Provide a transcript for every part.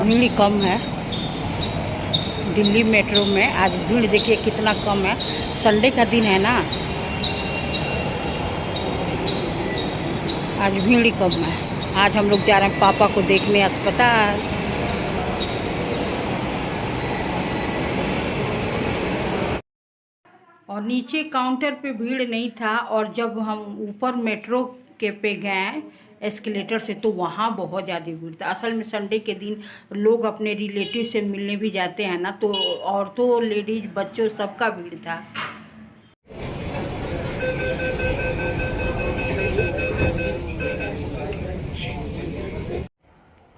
भीड़ कम है दिल्ली मेट्रो में। आज भीड़ देखिए कितना कम है, संडे का दिन है ना, आज भीड़ कम है। आज हम लोग जा रहे हैं पापा को देखने अस्पताल। और नीचे काउंटर पे भीड़ नहीं था, और जब हम ऊपर मेट्रो के पे गए एस्केलेटर से तो वहाँ बहुत ज़्यादा भीड़ था। असल में संडे के दिन लोग अपने रिलेटिव से मिलने भी जाते हैं ना, तो औरतों लेडीज बच्चों सबका भीड़ था।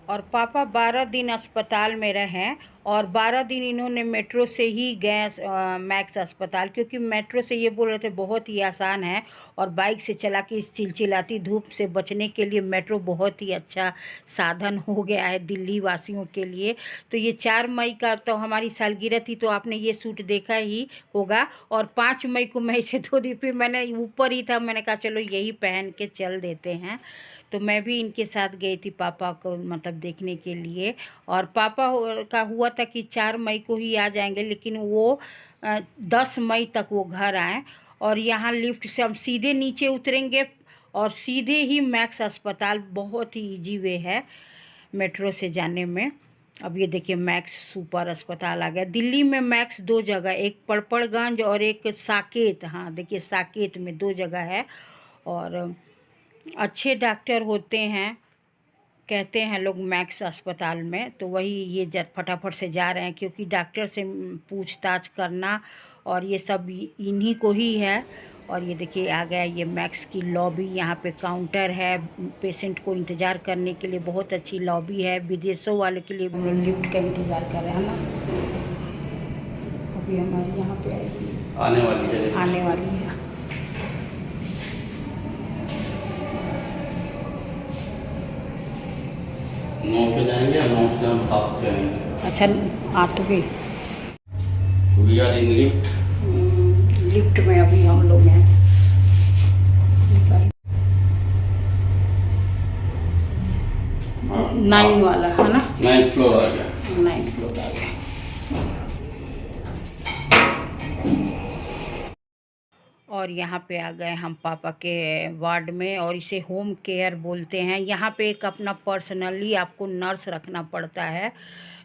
और पापा 12 दिन अस्पताल में रहे, और 12 दिन इन्होंने मेट्रो से ही गए मैक्स अस्पताल, क्योंकि मेट्रो से ये बोल रहे थे बहुत ही आसान है, और बाइक से चला के इस चिलचिलाती धूप से बचने के लिए मेट्रो बहुत ही अच्छा साधन हो गया है दिल्ली वासियों के लिए। तो ये 4 मई का तो हमारी सालगिरह थी, तो आपने ये सूट देखा ही होगा, और 5 मई को मैं इसे धो दी, फिर मैंने ऊपर ही था, मैंने कहा चलो यही पहन के चल देते हैं। तो मैं भी इनके साथ गई थी पापा को मतलब देखने के लिए। और पापा का हुआ था कि 4 मई को ही आ जाएंगे, लेकिन वो 10 मई तक वो घर आए। और यहाँ लिफ्ट से हम सीधे नीचे उतरेंगे और सीधे ही मैक्स अस्पताल, बहुत ही इजी वे है मेट्रो से जाने में। अब ये देखिए मैक्स सुपर अस्पताल आ गया। दिल्ली में मैक्स 2 जगह, एक पड़पड़गंज और एक साकेत। हाँ देखिए साकेत में 2 जगह है, और अच्छे डॉक्टर होते हैं कहते हैं लोग मैक्स अस्पताल में। तो वही ये फटाफट से जा रहे हैं, क्योंकि डॉक्टर से पूछताछ करना और ये सब इन्हीं को ही है। और ये देखिए आ गया ये मैक्स की लॉबी, यहाँ पे काउंटर है, पेशेंट को इंतज़ार करने के लिए बहुत अच्छी लॉबी है। विदेशों वाले के लिए लिफ्ट का इंतज़ार कर रहे हैं ना, अभी हमारी यहाँ पे आने वाली है। नौ पे जाएंगे, 9 से हम 7 पे आएंगे। अच्छा आ तो गई। We are in lift. Lift में अभी हम लोग हैं। 9 वाला है ना, 9th फ्लोर आ गया। 9 फ्लोर आ गया। और यहाँ पे आ गए हम पापा के वार्ड में, और इसे होम केयर बोलते हैं। यहाँ पे एक अपना पर्सनली आपको नर्स रखना पड़ता है,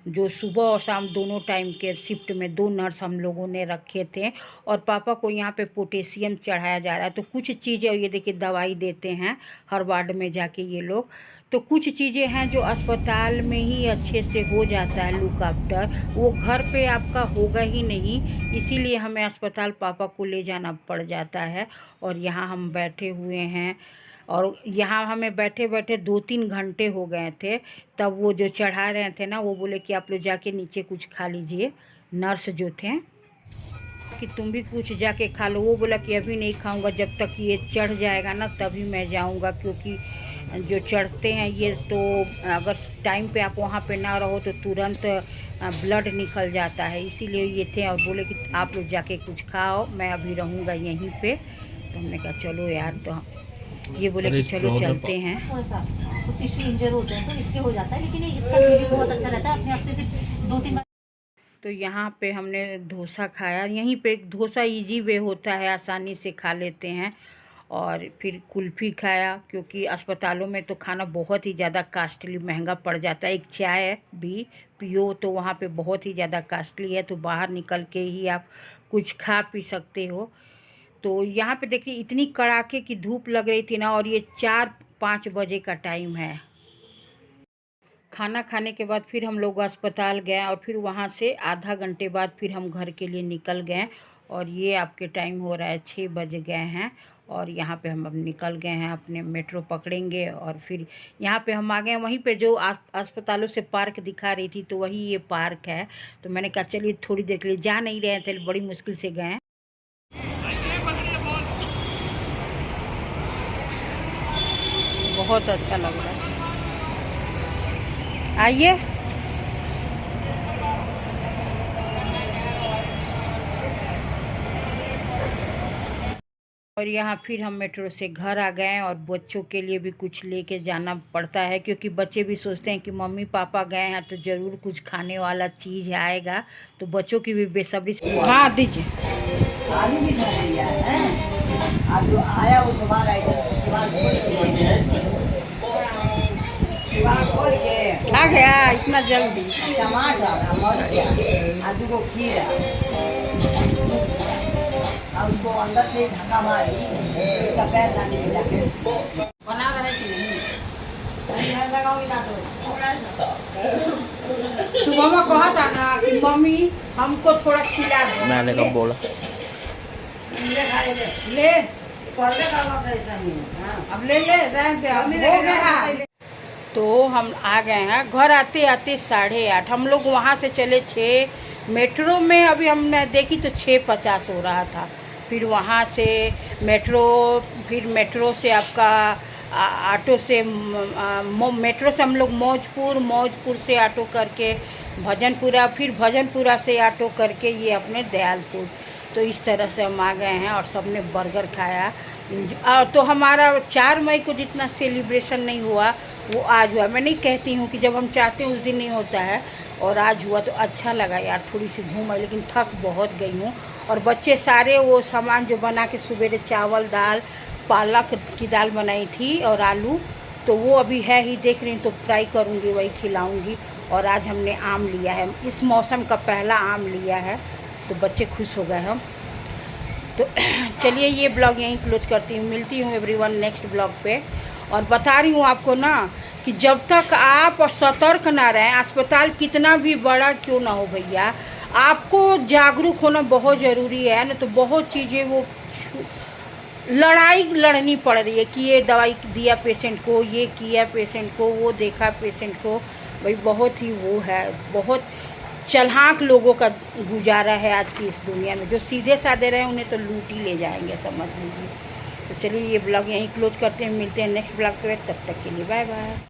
जो सुबह और शाम दोनों टाइम के शिफ्ट में 2 नर्स हम लोगों ने रखे थे। और पापा को यहाँ पे पोटेशियम चढ़ाया जा रहा है। तो कुछ चीज़ें ये देखिए दवाई देते हैं हर वार्ड में जाके ये लोग। तो कुछ चीज़ें हैं जो अस्पताल में ही अच्छे से हो जाता है लुक आफ्टर, वो घर पे आपका होगा ही नहीं, इसीलिए हमें अस्पताल पापा को ले जाना पड़ जाता है। और यहाँ हम बैठे हुए हैं, और यहाँ हमें बैठे बैठे 2-3 घंटे हो गए थे। तब वो जो चढ़ा रहे थे ना, वो बोले कि आप लोग जाके नीचे कुछ खा लीजिए, नर्स जो थे कि तुम भी कुछ जाके खा लो। वो बोला कि अभी नहीं खाऊंगा, जब तक ये चढ़ जाएगा ना तभी मैं जाऊंगा, क्योंकि जो चढ़ते हैं ये तो अगर टाइम पे आप वहाँ पे ना रहो तो तुरंत ब्लड निकल जाता है, इसीलिए ये थे। और बोले कि आप लोग जाके कुछ खाओ, मैं अभी रहूँगा यहीं पे। तो हमने कहा चलो यार, तो ये बोले कि चलो चलते हैं। इंजर होते हैं तो इसके हो जाता है, लेकिन इसका बहुत अच्छा रहता है, अपने आप से 2-3 बार। तो यहाँ पे हमने डोसा खाया। यहीं पे डोसा इजी वे होता है, आसानी से खा लेते हैं। और फिर कुल्फ़ी खाया, क्योंकि अस्पतालों में तो खाना बहुत ही ज़्यादा कास्टली महंगा पड़ जाता है। एक चाय भी पियो तो वहाँ पे बहुत ही ज़्यादा कास्टली है, तो बाहर निकल के ही आप कुछ खा पी सकते हो। तो यहाँ पे देखिए इतनी कड़ाके की धूप लग रही थी ना, और ये 4-5 बजे का टाइम है। खाना खाने के बाद फिर हम लोग अस्पताल गए, और फिर वहाँ से आधा घंटे बाद फिर हम घर के लिए निकल गए। और ये आपके टाइम हो रहा है 6 बज गए हैं, और यहाँ पे हम अब निकल गए हैं, अपने मेट्रो पकड़ेंगे। और फिर यहाँ पे हम आ गए वहीं पे जो अस्पतालों से पार्क दिखा रही थी, तो वही ये पार्क है। तो मैंने कहा चलिए थोड़ी देर के लिए, जा नहीं रहे थे, बड़ी मुश्किल से गए। बहुत अच्छा लग रहा है, आइए। और यहाँ फिर हम मेट्रो से घर आ गए और बच्चों के लिए भी कुछ लेके जाना पड़ता है, क्योंकि बच्चे भी सोचते हैं कि मम्मी पापा गए हैं तो ज़रूर कुछ खाने वाला चीज़ आएगा, तो बच्चों की भी बेसब्री से। हाँ दीजिए। आलू भी खा लिया है। आज जो आया वो दोबारा खोल के आ गया इतना जल्दी। टमाटर आलू को खीरा और उसको अंदर से धक्का मारी, उसका पैर डाली जाके बना रहे कि नहीं लगाओगी ना तो सुबह में कहा था ना कि मम्मी हमको थोड़ा खिला दो। मैंने कब बोला? ले खा ले ले पहले करना था ऐसा ही। हाँ अब ले रहने दे, अब हो गया। तो हम आ गए हैं घर। आते आते 8:30 हम लोग वहाँ से चले 6। मेट्रो में अभी हमने देखी तो 6:50 हो रहा था। फिर वहाँ से मेट्रो से आपका ऑटो से मेट्रो से हम लोग मौजपुर से ऑटो करके भजनपुरा, फिर भजनपुरा से ऑटो करके ये अपने दयालपुर। तो इस तरह से हम आ गए हैं और सबने बर्गर खाया। तो हमारा 4 मई को जितना सेलिब्रेशन नहीं हुआ वो आज हुआ। मैं नहीं कहती हूँ कि जब हम चाहते हैं उस दिन नहीं होता है, और आज हुआ तो अच्छा लगा यार। थोड़ी सी घूम आई, लेकिन थक बहुत गई हूँ। और बच्चे सारे वो सामान जो बना के सुबह चावल दाल, पालक की दाल बनाई थी और आलू, तो वो अभी है ही, देख रही हूँ, तो फ्राई करूँगी, वही खिलाऊँगी। और आज हमने आम लिया है, इस मौसम का पहला आम लिया है, तो बच्चे खुश हो गए हम। तो चलिए ये ब्लॉग यहीं क्लोज करती हूँ। मिलती हूँ एवरीवन नेक्स्ट ब्लॉग पे। और बता रही हूँ आपको ना कि जब तक आप सतर्क ना रहें, अस्पताल कितना भी बड़ा क्यों ना हो भैया, आपको जागरूक होना बहुत ज़रूरी है ना। तो बहुत चीज़ें वो लड़ाई लड़नी पड़ रही है कि ये दवाई दिया पेशेंट को, ये किया पेशेंट को, वो देखा पेशेंट को। भाई बहुत ही वो है, बहुत चलहाक लोगों का गुजारा है आज की इस दुनिया में। जो सीधे साधे रहे उन्हें तो लूट ही ले जाएंगे, समझ लीजिए। तो चलिए ये ब्लॉग यहीं क्लोज करते हैं। मिलते हैं नेक्स्ट ब्लॉग पे, तब तक के लिए बाय बाय।